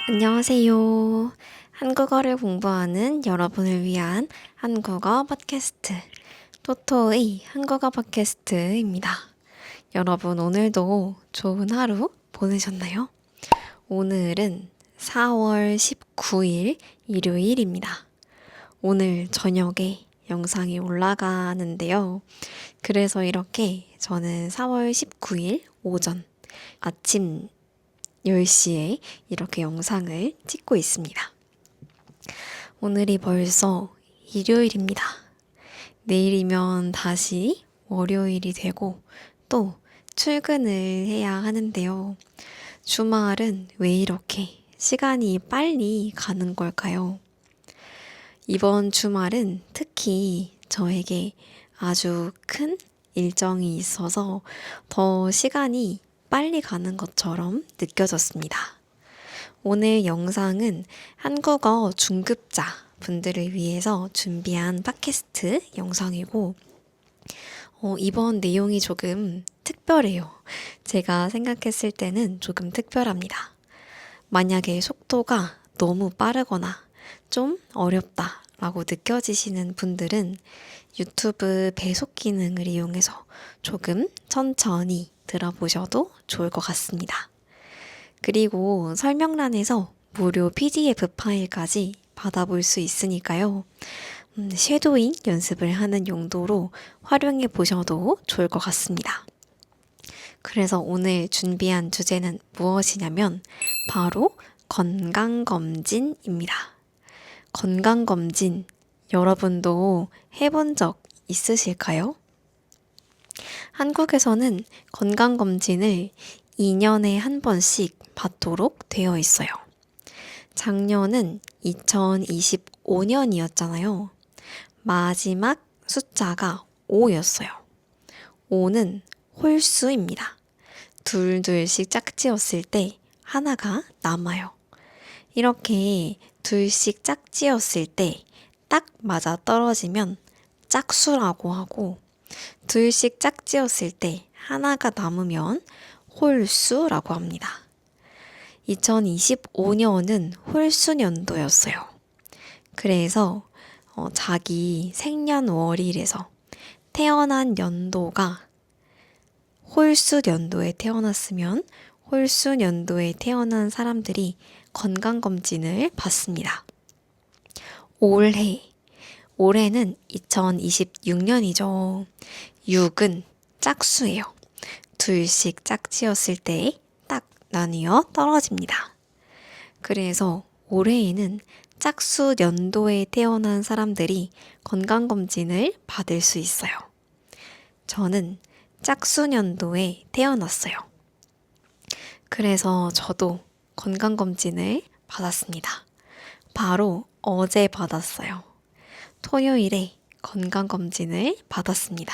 안녕하세요. 한국어를 공부하는 여러분을 위한 한국어 팟캐스트, 토토의 한국어 팟캐스트입니다. 여러분, 오늘도 좋은 하루 보내셨나요? 오늘은 4월 19일 일요일입니다. 오늘 저녁에 영상이 올라가는데요. 그래서 이렇게 저는 4월 19일 오전 아침 10시에 이렇게 영상을 찍고 있습니다. 오늘이 벌써 일요일입니다. 내일이면 다시 월요일이 되고 또 출근을 해야 하는데요. 주말은 왜 이렇게 시간이 빨리 가는 걸까요? 이번 주말은 특히 저에게 아주 큰 일정이 있어서 더 시간이 빨리 가는 것처럼 느껴졌습니다. 오늘 영상은 한국어 중급자 분들을 위해서 준비한 팟캐스트 영상이고, 이번 내용이 조금 특별해요. 제가 생각했을 때는 조금 특별합니다. 만약에 속도가 너무 빠르거나 좀 어렵다라고 느껴지시는 분들은 유튜브 배속 기능을 이용해서 조금 천천히 들어보셔도 좋을 것 같습니다. 그리고 설명란에서 무료 PDF 파일까지 받아볼 수 있으니까요. 쉐도잉 연습을 하는 용도로 활용해 보셔도 좋을 것 같습니다. 그래서 오늘 준비한 주제는 무엇이냐면 바로 건강검진입니다. 건강검진 여러분도 해본 적 있으실까요? 한국에서는 건강검진을 2년에 한 번씩 받도록 되어 있어요. 작년은 2025년이었잖아요. 마지막 숫자가 5였어요. 5는 홀수입니다. 둘둘씩 짝지었을 때 하나가 남아요. 이렇게 둘씩 짝지었을 때 딱 맞아 떨어지면 짝수라고 하고, 둘씩 짝지었을 때 하나가 남으면 홀수라고 합니다. 2025년은 홀수년도였어요. 그래서 자기 생년월일에서 태어난 연도가 홀수년도에 태어났으면 홀수년도에 태어난 사람들이 건강검진을 받습니다. 올해는 2026년이죠. 6은 짝수예요. 둘씩 짝지었을 때 딱 나뉘어 떨어집니다. 그래서 올해에는 짝수 연도에 태어난 사람들이 건강검진을 받을 수 있어요. 저는 짝수 년도에 태어났어요. 그래서 저도 건강검진을 받았습니다. 바로 어제 받았어요. 토요일에 건강검진을 받았습니다.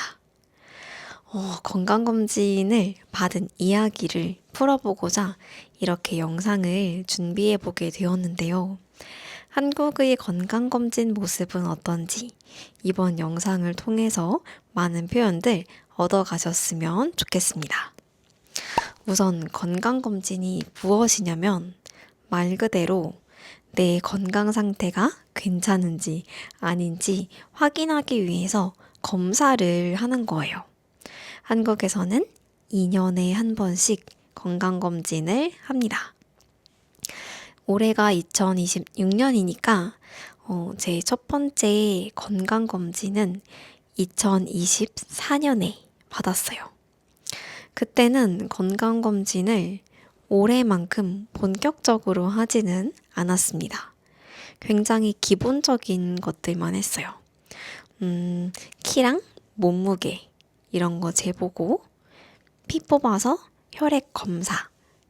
건강검진을 받은 이야기를 풀어보고자 이렇게 영상을 준비해보게 되었는데요. 한국의 건강검진 모습은 어떤지 이번 영상을 통해서 많은 표현들 얻어가셨으면 좋겠습니다. 우선 건강검진이 무엇이냐면 말 그대로 내 건강 상태가 괜찮은지 아닌지 확인하기 위해서 검사를 하는 거예요. 한국에서는 2년에 한 번씩 건강검진을 합니다. 올해가 2026년이니까 제 첫 번째 건강검진은 2024년에 받았어요. 그때는 건강검진을 올해만큼 본격적으로 하지는 않았습니다. 굉장히 기본적인 것들만 했어요. 키랑 몸무게 이런 거 재보고, 피 뽑아서 혈액 검사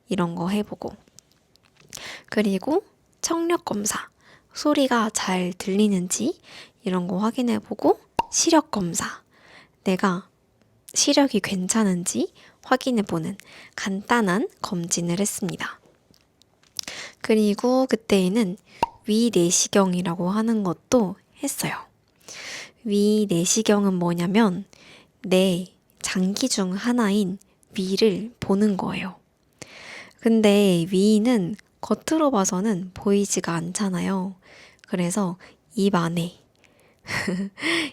이런 거 해보고, 그리고 청력 검사, 소리가 잘 들리는지 이런 거 확인해보고, 시력 검사, 내가 시력이 괜찮은지 확인해보는 간단한 검진을 했습니다. 그리고 그때에는 위내시경이라고 하는 것도 했어요. 위내시경은 뭐냐면 내 장기 중 하나인 위를 보는 거예요. 근데 위는 겉으로 봐서는 보이지가 않잖아요. 그래서 입 안에,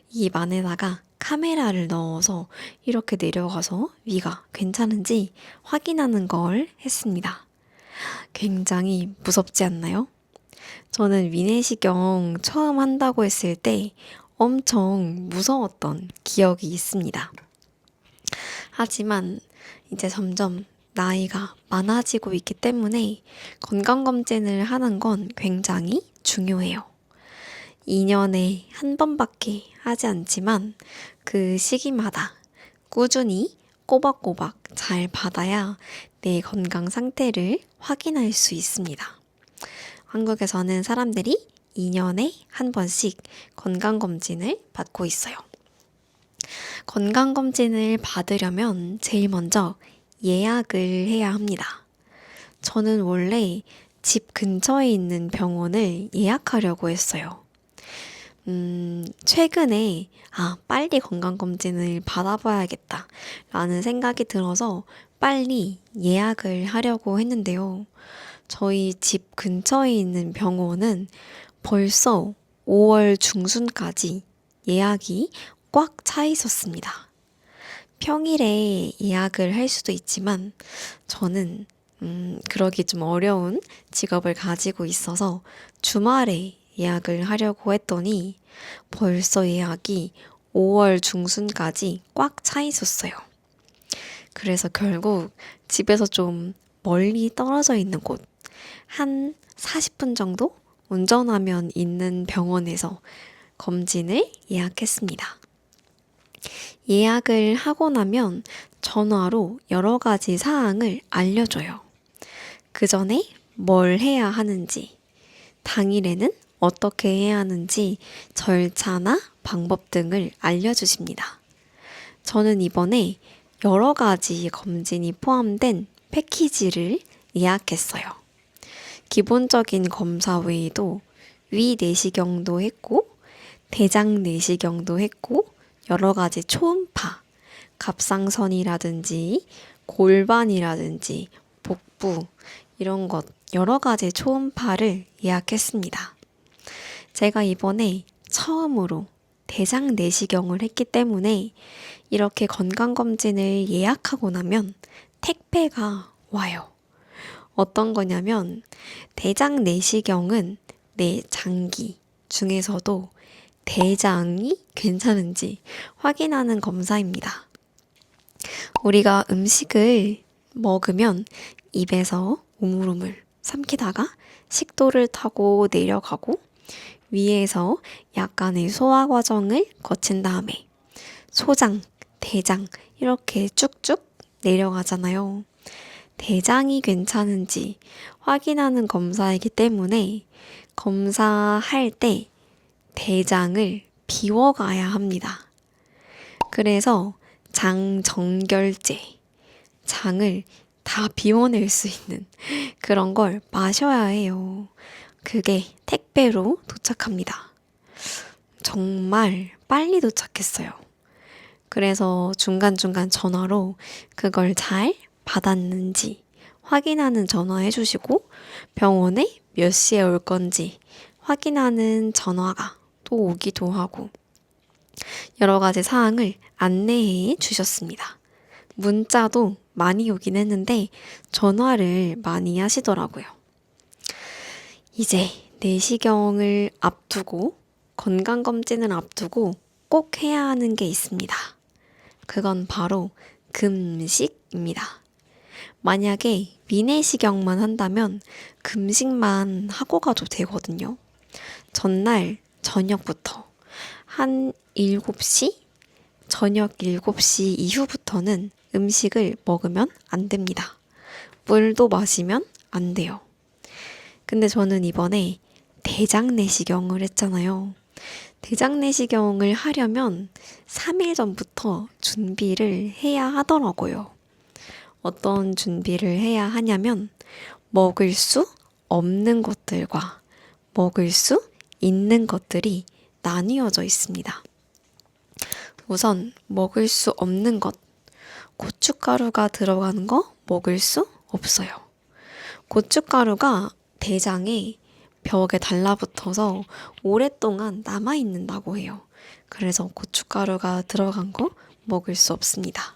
입 안에다가 카메라를 넣어서 이렇게 내려가서 위가 괜찮은지 확인하는 걸 했습니다. 굉장히 무섭지 않나요? 저는 위내시경 처음 한다고 했을 때 엄청 무서웠던 기억이 있습니다. 하지만 이제 점점 나이가 많아지고 있기 때문에 건강검진을 하는 건 굉장히 중요해요. 2년에 한 번밖에 하지 않지만 그 시기마다 꾸준히 꼬박꼬박 잘 받아야 내 건강 상태를 확인할 수 있습니다. 한국에서는 사람들이 2년에 한 번씩 건강검진을 받고 있어요. 건강검진을 받으려면 제일 먼저 예약을 해야 합니다. 저는 원래 집 근처에 있는 병원을 예약하려고 했어요. 최근에, 빨리 건강검진을 받아봐야겠다 라는 생각이 들어서 빨리 예약을 하려고 했는데요. 저희 집 근처에 있는 병원은 벌써 5월 중순까지 예약이 꽉 차 있었습니다. 평일에 예약을 할 수도 있지만 저는 그러기 좀 어려운 직업을 가지고 있어서 주말에 예약을 하려고 했더니 벌써 예약이 5월 중순까지 꽉 차 있었어요. 그래서 결국 집에서 좀 멀리 떨어져 있는 곳, 한 40분 정도 운전하면 있는 병원에서 검진을 예약했습니다. 예약을 하고 나면 전화로 여러 가지 사항을 알려줘요. 그 전에 뭘 해야 하는지, 당일에는 어떻게 해야 하는지 절차나 방법 등을 알려주십니다. 저는 이번에 여러 가지 검진이 포함된 패키지를 예약했어요. 기본적인 검사 외에도 위 내시경도 했고, 대장 내시경도 했고, 여러 가지 초음파, 갑상선이라든지 골반이라든지 복부 이런 것 여러 가지 초음파를 예약했습니다. 제가 이번에 처음으로 대장 내시경을 했기 때문에 이렇게 건강검진을 예약하고 나면 택배가 와요. 어떤 거냐면 대장 내시경은 내 장기 중에서도 대장이 괜찮은지 확인하는 검사입니다. 우리가 음식을 먹으면 입에서 우물우물 삼키다가 식도를 타고 내려가고 위에서 약간의 소화 과정을 거친 다음에 소장, 대장 이렇게 쭉쭉 내려가잖아요. 대장이 괜찮은지 확인하는 검사이기 때문에 검사할 때 대장을 비워가야 합니다. 그래서 장정결제, 장을 다 비워낼 수 있는 그런 걸 마셔야 해요. 그게 택배로 도착합니다. 정말 빨리 도착했어요. 그래서 중간중간 전화로 그걸 잘 받았는지 확인하는 전화해 주시고 병원에 몇 시에 올 건지 확인하는 전화가 또 오기도 하고 여러 가지 사항을 안내해 주셨습니다. 문자도 많이 오긴 했는데 전화를 많이 하시더라고요. 이제 내시경을 앞두고 건강검진을 앞두고 꼭 해야 하는 게 있습니다. 그건 바로 금식입니다. 만약에 위내시경만 한다면 금식만 하고 가도 되거든요. 전날 저녁부터 한 7시? 저녁 7시 이후부터는 음식을 먹으면 안 됩니다. 물도 마시면 안 돼요. 근데 저는 이번에 대장 내시경을 했잖아요. 대장 내시경을 하려면 3일 전부터 준비를 해야 하더라고요. 어떤 준비를 해야 하냐면 먹을 수 없는 것들과 먹을 수 있는 것들이 나뉘어져 있습니다. 우선 먹을 수 없는 것, 고춧가루가 들어간 거 먹을 수 없어요. 고춧가루가 대장에 벽에 달라붙어서 오랫동안 남아있는다고 해요. 그래서 고춧가루가 들어간 거 먹을 수 없습니다.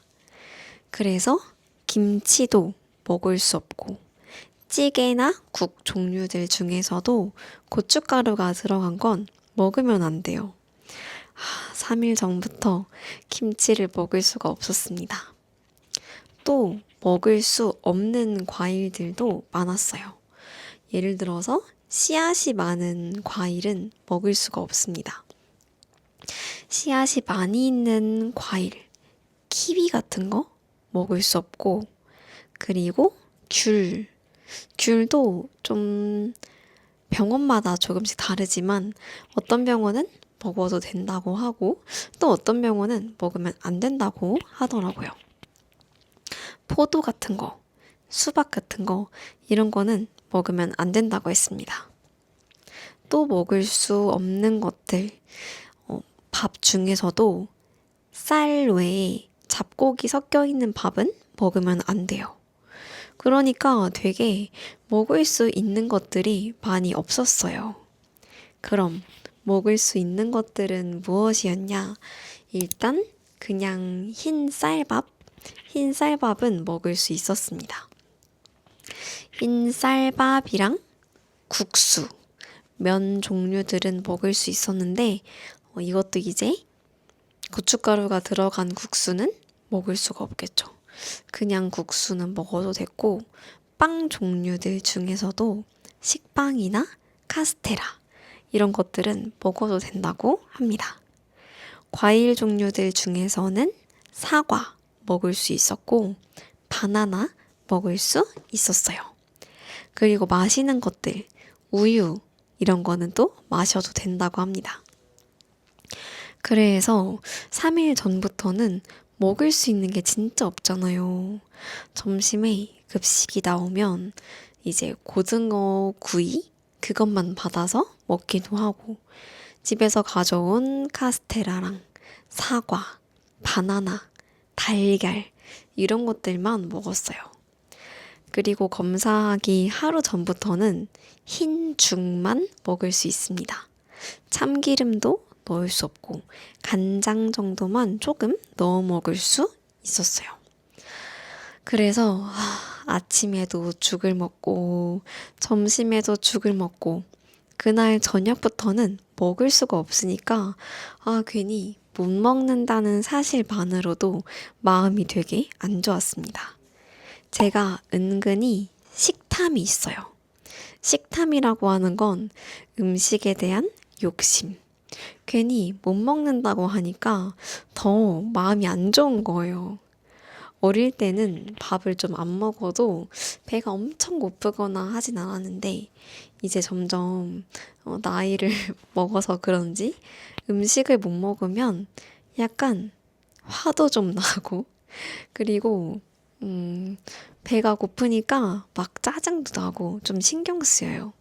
그래서 김치도 먹을 수 없고 찌개나 국 종류들 중에서도 고춧가루가 들어간 건 먹으면 안 돼요. 3일 전부터 김치를 먹을 수가 없었습니다. 또 먹을 수 없는 과일들도 많았어요. 예를 들어서 씨앗이 많은 과일은 먹을 수가 없습니다. 씨앗이 많이 있는 과일, 키위 같은 거 먹을 수 없고, 그리고 귤도 좀 병원마다 조금씩 다르지만 어떤 병원은 먹어도 된다고 하고 또 어떤 병원은 먹으면 안 된다고 하더라고요. 포도 같은 거, 수박 같은 거 이런 거는 먹으면 안 된다고 했습니다. 또 먹을 수 없는 것들, 밥 중에서도 쌀 외에 잡곡이 섞여 있는 밥은 먹으면 안 돼요. 그러니까 되게 먹을 수 있는 것들이 많이 없었어요. 그럼 먹을 수 있는 것들은 무엇이었냐? 일단 그냥 흰 쌀밥은 먹을 수 있었습니다. 흰 쌀밥이랑 국수, 면 종류들은 먹을 수 있었는데 이것도 이제 고춧가루가 들어간 국수는 먹을 수가 없겠죠. 그냥 국수는 먹어도 됐고 빵 종류들 중에서도 식빵이나 카스테라 이런 것들은 먹어도 된다고 합니다. 과일 종류들 중에서는 사과 먹을 수 있었고 바나나 먹을 수 있었어요. 그리고 마시는 것들, 우유 이런 거는 또 마셔도 된다고 합니다. 그래서 3일 전부터는 먹을 수 있는 게 진짜 없잖아요. 점심에 급식이 나오면 이제 고등어 구이 그것만 받아서 먹기도 하고 집에서 가져온 카스테라랑 사과, 바나나, 달걀 이런 것들만 먹었어요. 그리고 검사하기 하루 전부터는 흰 죽만 먹을 수 있습니다. 참기름도 넣을 수 없고 간장 정도만 조금 넣어 먹을 수 있었어요. 그래서 아침에도 죽을 먹고 점심에도 죽을 먹고 그날 저녁부터는 먹을 수가 없으니까 괜히 못 먹는다는 사실만으로도 마음이 되게 안 좋았습니다. 제가 은근히 식탐이 있어요. 식탐이라고 하는 건 음식에 대한 욕심. 괜히 못 먹는다고 하니까 더 마음이 안 좋은 거예요. 어릴 때는 밥을 좀 안 먹어도 배가 엄청 고프거나 하진 않았는데 이제 점점 나이를 먹어서 그런지 음식을 못 먹으면 약간 화도 좀 나고 그리고 배가 고프니까 막 짜증도 나고 좀 신경 쓰여요.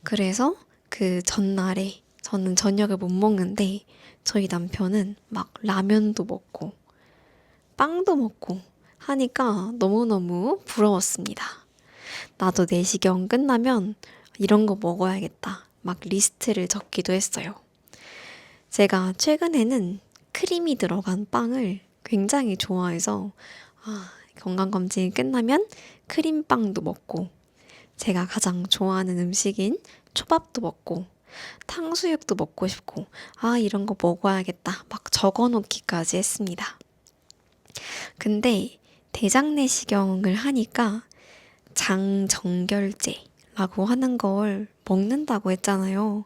그래서 그 전날에 저는 저녁을 못 먹는데 저희 남편은 막 라면도 먹고 빵도 먹고 하니까 너무너무 부러웠습니다. 나도 내시경 끝나면 이런 거 먹어야겠다. 막 리스트를 적기도 했어요. 제가 최근에는 크림이 들어간 빵을 굉장히 좋아해서 건강검진 끝나면 크림빵도 먹고 제가 가장 좋아하는 음식인 초밥도 먹고 탕수육도 먹고 싶고 이런 거 먹어야겠다 막 적어놓기까지 했습니다. 근데 대장내시경을 하니까 장정결제라고 하는 걸 먹는다고 했잖아요.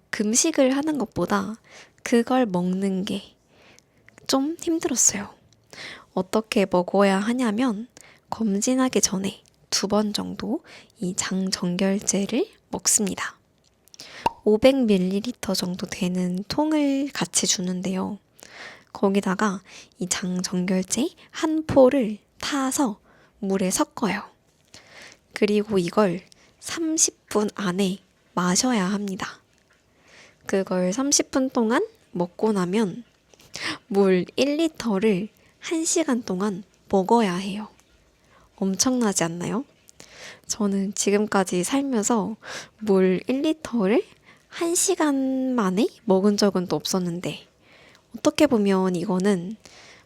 금식을 하는 것보다 그걸 먹는 게 좀 힘들었어요. 어떻게 먹어야 하냐면 검진하기 전에 2번 정도 이 장정결제를 먹습니다. 500ml 정도 되는 통을 같이 주는데요. 거기다가 이 장정결제 한 포를 타서 물에 섞어요. 그리고 이걸 30분 안에 마셔야 합니다. 그걸 30분 동안 먹고 나면 물 1리터를 1시간 동안 먹어야 해요. 엄청나지 않나요? 저는 지금까지 살면서 물 1리터를 1시간 만에 먹은 적은 또 없었는데, 어떻게 보면 이거는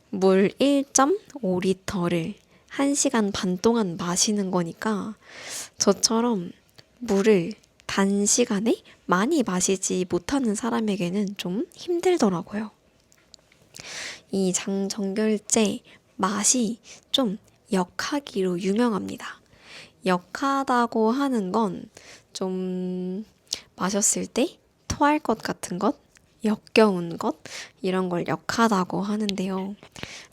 물 1.5리터를 1시간 반 동안 마시는 거니까 저처럼 물을 단시간에 많이 마시지 못하는 사람에게는 좀 힘들더라고요. 이 장정결제 맛이 좀 역하기로 유명합니다. 역하다고 하는 건 좀 마셨을 때 토할 것 같은 것, 역겨운 것, 이런 걸 역하다고 하는데요.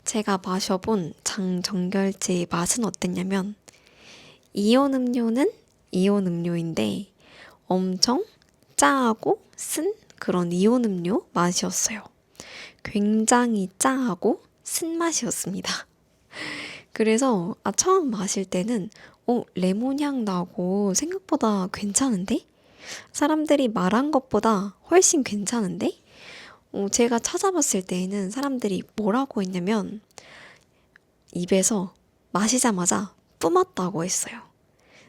제가 마셔본 장정결제의 맛은 어땠냐면, 이온 음료는 이온 음료인데 엄청 짜고 쓴 그런 이온 음료 맛이었어요. 굉장히 짜고 쓴맛이었습니다. 그래서 처음 마실 때는 레몬 향 나고 생각보다 괜찮은데? 사람들이 말한 것보다 훨씬 괜찮은데? 제가 찾아봤을 때에는 사람들이 뭐라고 했냐면 입에서 마시자마자 뿜었다고 했어요.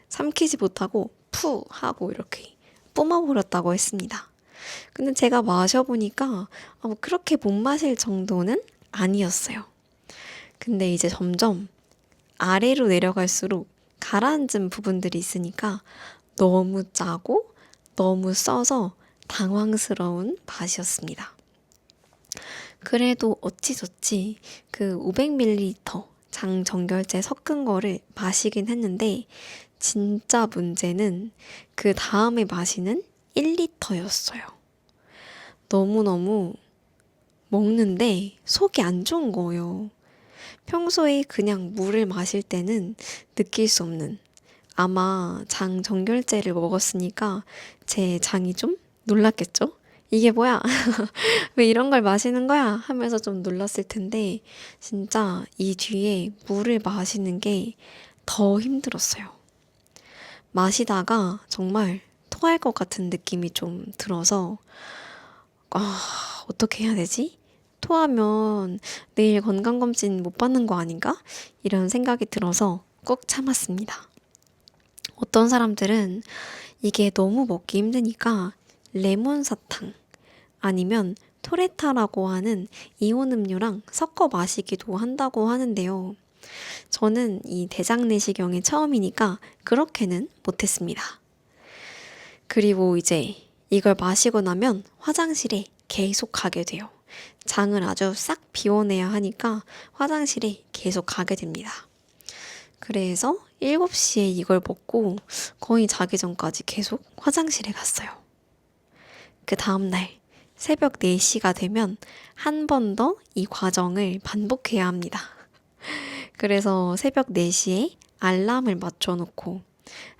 삼키지 못하고 푸 하고 이렇게 뿜어버렸다고 했습니다. 근데 제가 마셔보니까 뭐 그렇게 못 마실 정도는 아니었어요. 근데 이제 점점 아래로 내려갈수록 가라앉은 부분들이 있으니까 너무 짜고 너무 써서 당황스러운 맛이었습니다. 그래도 어찌저찌 그 500ml 장정결제 섞은 거를 마시긴 했는데 진짜 문제는 그 다음에 마시는 1리터였어요. 너무너무 먹는데 속이 안 좋은 거예요. 평소에 그냥 물을 마실 때는 느낄 수 없는, 아마 장 정결제를 먹었으니까 제 장이 좀 놀랐겠죠? 이게 뭐야? 왜 이런 걸 마시는 거야? 하면서 좀 놀랐을 텐데, 진짜 이 뒤에 물을 마시는 게 더 힘들었어요. 마시다가 정말 토할 것 같은 느낌이 좀 들어서, 어떻게 해야 되지? 토하면 내일 건강검진 못 받는 거 아닌가? 이런 생각이 들어서 꾹 참았습니다. 어떤 사람들은 이게 너무 먹기 힘드니까 레몬 사탕 아니면 토레타라고 하는 이온 음료랑 섞어 마시기도 한다고 하는데요. 저는 이 대장 내시경이 처음이니까 그렇게는 못했습니다. 그리고 이제 이걸 마시고 나면 화장실에 계속 가게 돼요. 장을 아주 싹 비워내야 하니까 화장실에 계속 가게 됩니다. 그래서 7시에 이걸 먹고 거의 자기 전까지 계속 화장실에 갔어요. 그 다음날 새벽 4시가 되면 한 번 더 이 과정을 반복해야 합니다. 그래서 새벽 4시에 알람을 맞춰놓고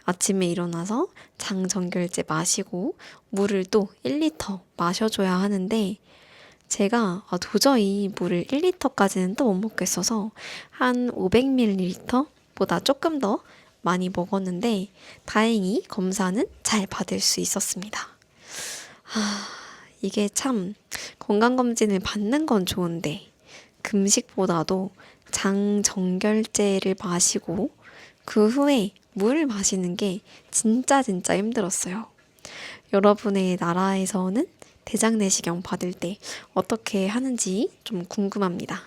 아침에 일어나서 장정결제 마시고 물을 또 1리터 마셔줘야 하는데 제가 도저히 물을 1리터까지는 또 못 먹겠어서 한 500ml 보다 조금 더 많이 먹었는데 다행히 검사는 잘 받을 수 있었습니다. 이게 참 건강검진을 받는 건 좋은데 금식보다도 장정결제를 마시고 그 후에 물을 마시는 게 진짜 힘들었어요. 여러분의 나라에서는 대장 내시경 받을 때 어떻게 하는지 좀 궁금합니다.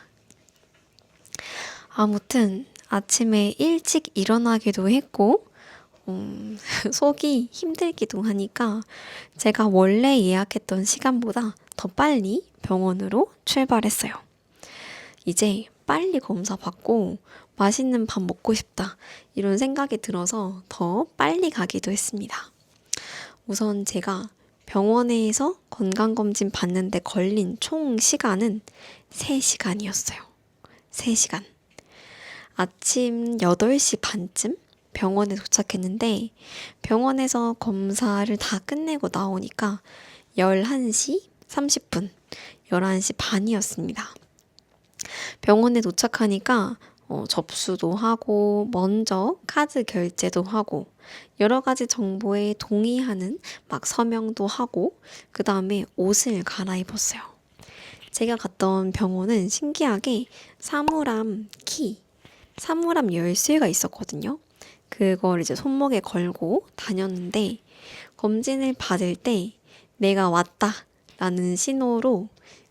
아무튼 아침에 일찍 일어나기도 했고 속이 힘들기도 하니까 제가 원래 예약했던 시간보다 더 빨리 병원으로 출발했어요. 이제 빨리 검사 받고 맛있는 밥 먹고 싶다 이런 생각이 들어서 더 빨리 가기도 했습니다. 우선 제가 병원에서 건강검진 받는데 걸린 총 시간은 3시간이었어요. 3시간. 아침 8시 반쯤 병원에 도착했는데 병원에서 검사를 다 끝내고 나오니까 11시 30분, 11시 반이었습니다. 병원에 도착하니까 접수도 하고 먼저 카드 결제도 하고 여러 가지 정보에 동의하는 막 서명도 하고 그 다음에 옷을 갈아입었어요. 제가 갔던 병원은 신기하게 사물함 열쇠가 있었거든요. 그걸 이제 손목에 걸고 다녔는데 검진을 받을 때 내가 왔다라는 신호로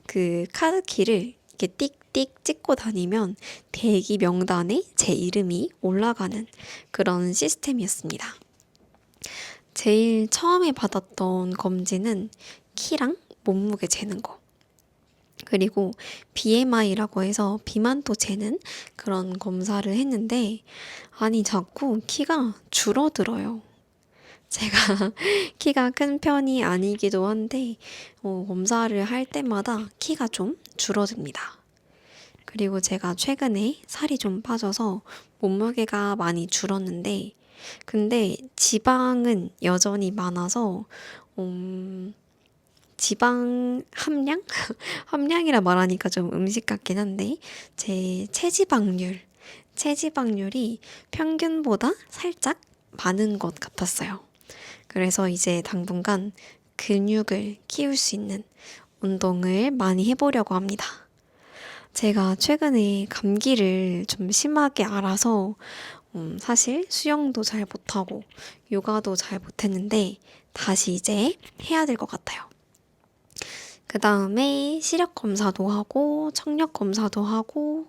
그 카드키를 이렇게 띡띡 찍고 다니면 대기 명단에 제 이름이 올라가는 그런 시스템이었습니다. 제일 처음에 받았던 검진은 키랑 몸무게 재는 거. 그리고 BMI라고 해서 비만도 재는 그런 검사를 했는데, 아니, 자꾸 키가 줄어들어요. 제가 키가 큰 편이 아니기도 한데, 검사를 할 때마다 키가 좀 줄어듭니다. 그리고 제가 최근에 살이 좀 빠져서 몸무게가 많이 줄었는데, 근데 지방은 여전히 많아서, 지방 함량? 함량이라 말하니까 좀 음식 같긴 한데, 제 체지방률이 평균보다 살짝 많은 것 같았어요. 그래서 이제 당분간 근육을 키울 수 있는 운동을 많이 해보려고 합니다. 제가 최근에 감기를 좀 심하게 앓아서 사실 수영도 잘 못하고 요가도 잘 못했는데 다시 이제 해야 될 것 같아요. 그 다음에 시력 검사도 하고 청력 검사도 하고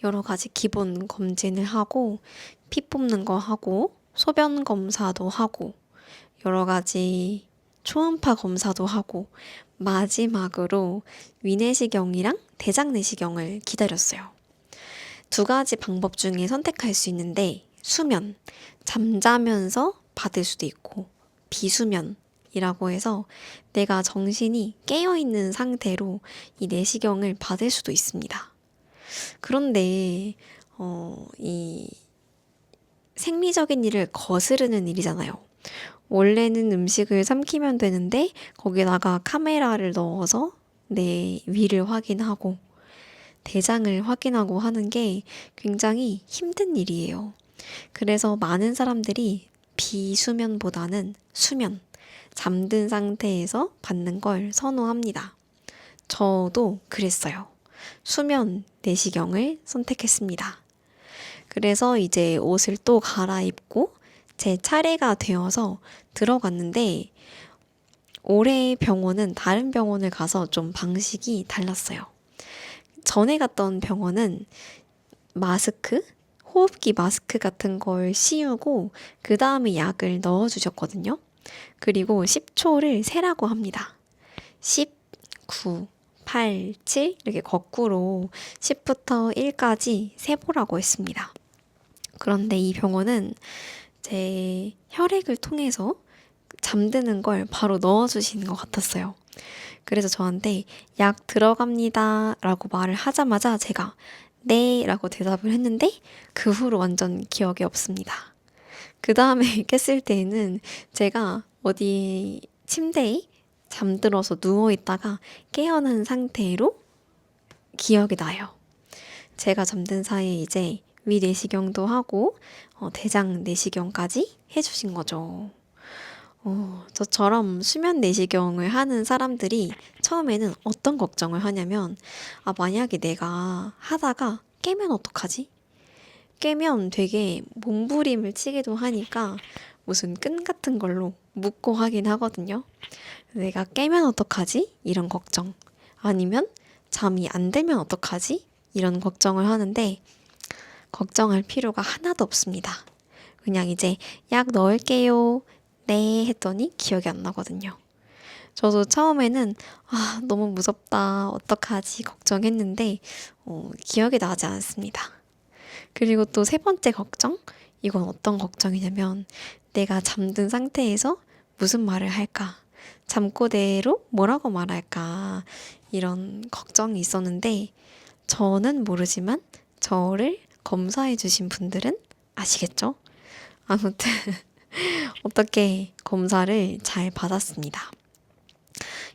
여러 가지 기본 검진을 하고 피 뽑는 거 하고 소변 검사도 하고 여러 가지 초음파 검사도 하고 마지막으로 위내시경이랑 대장내시경을 기다렸어요. 두 가지 방법 중에 선택할 수 있는데 수면, 잠자면서 받을 수도 있고 비수면이라고 해서 내가 정신이 깨어있는 상태로 이 내시경을 받을 수도 있습니다. 그런데 이 생리적인 일을 거스르는 일이잖아요. 원래는 음식을 삼키면 되는데 거기다가 카메라를 넣어서 내 위를 확인하고 대장을 확인하고 하는 게 굉장히 힘든 일이에요. 그래서 많은 사람들이 비수면보다는 수면, 잠든 상태에서 받는 걸 선호합니다. 저도 그랬어요. 수면 내시경을 선택했습니다. 그래서 이제 옷을 또 갈아입고 제 차례가 되어서 들어갔는데 올해 병원은 다른 병원을 가서 좀 방식이 달랐어요. 전에 갔던 병원은 마스크, 호흡기 마스크 같은 걸 씌우고 그 다음에 약을 넣어주셨거든요. 그리고 10초를 세라고 합니다. 10, 9, 8, 7 이렇게 거꾸로 10부터 1까지 세보라고 했습니다. 그런데 이 병원은 제 혈액을 통해서 잠드는 걸 바로 넣어주시는 것 같았어요. 그래서 저한테 약 들어갑니다 라고 말을 하자마자 제가 네 라고 대답을 했는데 그 후로 완전 기억이 없습니다. 그 다음에 깼을 때에는 제가 어디 침대에 잠들어서 누워있다가 깨어난 상태로 기억이 나요. 제가 잠든 사이에 이제 위 내시경도 하고 대장 내시경까지 해주신 거죠. 저처럼 수면 내시경을 하는 사람들이 처음에는 어떤 걱정을 하냐면, 만약에 내가 하다가 깨면 어떡하지? 깨면 되게 몸부림을 치기도 하니까 무슨 끈 같은 걸로 묶고 하긴 하거든요. 내가 깨면 어떡하지? 이런 걱정. 아니면 잠이 안 들면 어떡하지? 이런 걱정을 하는데, 걱정할 필요가 하나도 없습니다. 그냥 이제 약 넣을게요. 네 했더니 기억이 안 나거든요. 저도 처음에는 너무 무섭다 어떡하지 걱정했는데 기억이 나지 않습니다. 그리고 또 세 번째 걱정? 이건 어떤 걱정이냐면 내가 잠든 상태에서 무슨 말을 할까? 잠꼬대로 뭐라고 말할까? 이런 걱정이 있었는데 저는 모르지만 저를 검사해 주신 분들은 아시겠죠? 아무튼 어떻게 검사를 잘 받았습니다.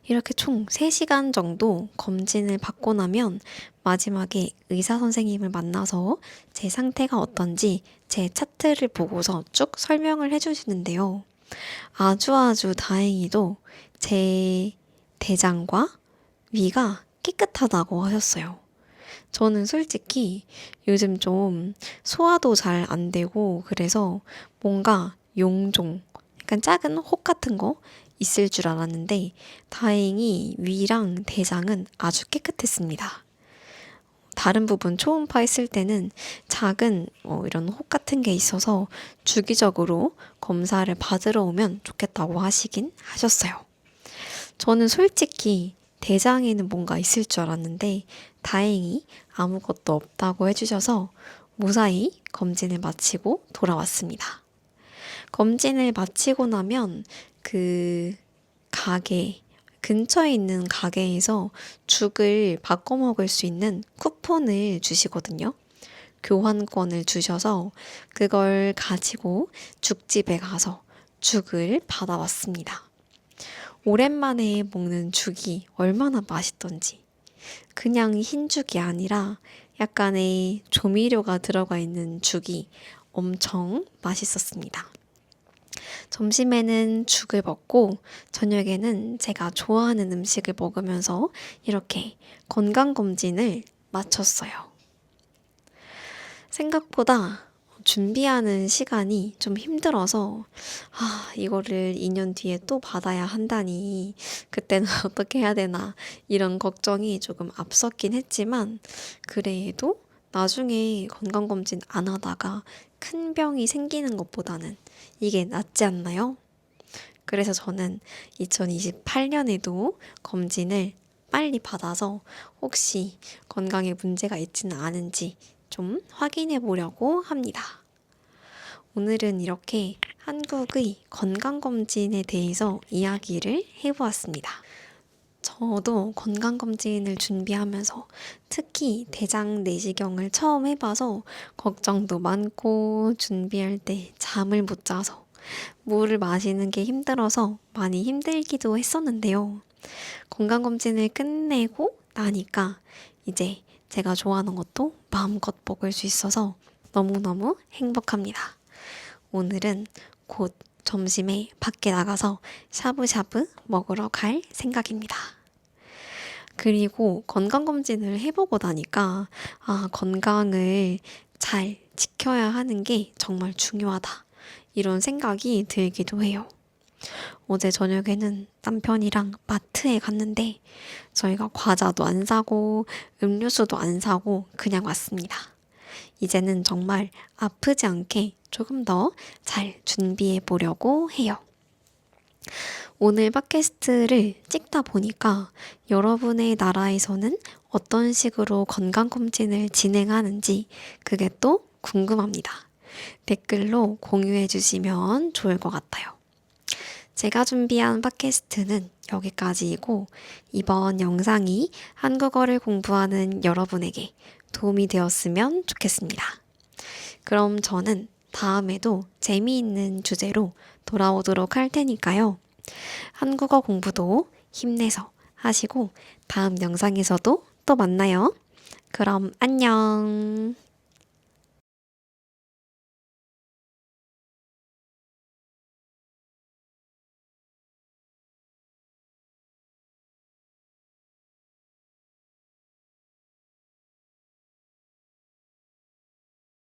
이렇게 총 3시간 정도 검진을 받고 나면 마지막에 의사 선생님을 만나서 제 상태가 어떤지 제 차트를 보고서 쭉 설명을 해주시는데요. 아주 다행히도 제 대장과 위가 깨끗하다고 하셨어요. 저는 솔직히 요즘 좀 소화도 잘 안 되고 그래서 뭔가 용종, 약간 작은 혹 같은 거 있을 줄 알았는데 다행히 위랑 대장은 아주 깨끗했습니다. 다른 부분 초음파 했을 때는 작은 이런 혹 같은 게 있어서 주기적으로 검사를 받으러 오면 좋겠다고 하시긴 하셨어요. 저는 솔직히 대장에는 뭔가 있을 줄 알았는데 다행히 아무것도 없다고 해주셔서 무사히 검진을 마치고 돌아왔습니다. 검진을 마치고 나면 그 가게, 근처에 있는 가게에서 죽을 바꿔 먹을 수 있는 쿠폰을 주시거든요. 교환권을 주셔서 그걸 가지고 죽집에 가서 죽을 받아왔습니다. 오랜만에 먹는 죽이 얼마나 맛있던지. 그냥 흰죽이 아니라 약간의 조미료가 들어가 있는 죽이 엄청 맛있었습니다. 점심에는 죽을 먹고 저녁에는 제가 좋아하는 음식을 먹으면서 이렇게 건강검진을 마쳤어요. 생각보다 준비하는 시간이 좀 힘들어서 이거를 2년 뒤에 또 받아야 한다니 그때는 어떻게 해야 되나 이런 걱정이 조금 앞섰긴 했지만 그래도 나중에 건강검진 안 하다가 큰 병이 생기는 것보다는 이게 낫지 않나요? 그래서 저는 2028년에도 검진을 빨리 받아서 혹시 건강에 문제가 있지는 않은지 좀 확인해 보려고 합니다. 오늘은 이렇게 한국의 건강검진에 대해서 이야기를 해보았습니다. 저도 건강검진을 준비하면서 특히 대장 내시경을 처음 해봐서 걱정도 많고 준비할 때 잠을 못 자서 물을 마시는 게 힘들어서 많이 힘들기도 했었는데요. 건강검진을 끝내고 나니까 이제 제가 좋아하는 것도 마음껏 먹을 수 있어서 너무너무 행복합니다. 오늘은 곧 점심에 밖에 나가서 샤브샤브 먹으러 갈 생각입니다. 그리고 건강검진을 해보고 나니까 건강을 잘 지켜야 하는 게 정말 중요하다. 이런 생각이 들기도 해요. 어제 저녁에는 남편이랑 마트에 갔는데 저희가 과자도 안 사고 음료수도 안 사고 그냥 왔습니다. 이제는 정말 아프지 않게 조금 더 잘 준비해 보려고 해요. 오늘 팟캐스트를 찍다 보니까 여러분의 나라에서는 어떤 식으로 건강검진을 진행하는지 그게 또 궁금합니다. 댓글로 공유해 주시면 좋을 것 같아요. 제가 준비한 팟캐스트는 여기까지이고 이번 영상이 한국어를 공부하는 여러분에게 도움이 되었으면 좋겠습니다. 그럼 저는 다음에도 재미있는 주제로 돌아오도록 할 테니까요. 한국어 공부도 힘내서 하시고 다음 영상에서도 또 만나요. 그럼 안녕.